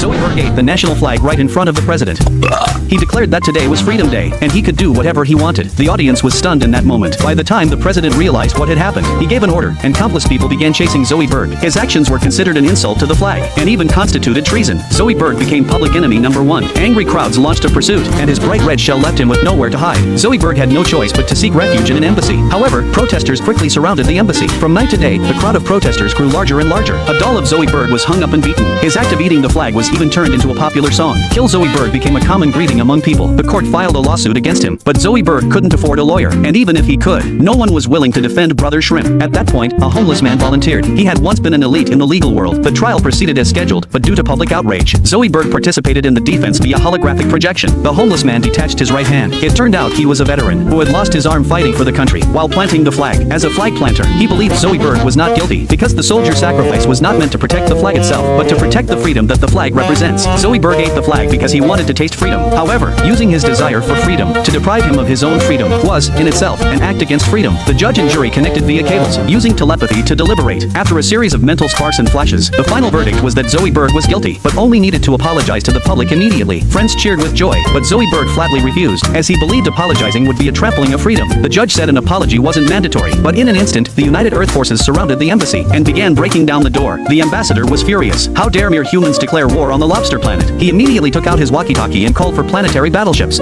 Zoe Berg ate the national flag right in front of the president. He declared that today was Freedom Day, and he could do whatever he wanted. The audience was stunned in that moment. By the time the president realized what had happened, he gave an order, and countless people began chasing Zoe Berg. His actions were considered an insult to the flag, and even constituted treason. Zoe Berg became public enemy number one. Angry crowds launched a pursuit, and his bright red shell left him with nowhere to hide. Zoe Berg had no choice but to seek refuge in an embassy. However, protesters quickly surrounded the embassy. From night to day, the crowd of protesters grew larger and larger. A doll of Zoe Berg was hung up and beaten. His act of eating the flag was even turned into a popular song. Kill Zoe Berg became a common greeting among people. The court filed a lawsuit against him, but Zoe Berg couldn't afford a lawyer, and even if he could, no one was willing to defend Brother Shrimp. At that point, a homeless man volunteered. He had once been an elite in the legal world. The trial proceeded as scheduled, but due to public outrage, Zoe Berg participated in the defense via holographic projection. The homeless man detached his right hand. It turned out he was a veteran who had lost his arm fighting for the country while planting the flag. As a flag planter, he believed Zoe Berg was not guilty because the soldier's sacrifice was not meant to protect the flag itself, but to protect the freedom that the flag represents. Zoe Berg ate the flag because he wanted to taste freedom. However, using his desire for freedom to deprive him of his own freedom was, in itself, an act against freedom. The judge and jury connected via cables, using telepathy to deliberate. After a series of mental sparks and flashes, the final verdict was that Zoe Berg was guilty, but only needed to apologize to the public immediately. Friends cheered with joy, but Zoe Berg flatly refused, as he believed apologizing would be a trampling of freedom. The judge said an apology wasn't mandatory, but in an instant, the United Earth forces surrounded the embassy and began breaking down the door. The ambassador was furious. How dare mere humans declare war on the lobster planet? He immediately took out his walkie-talkie and called for planetary battleships.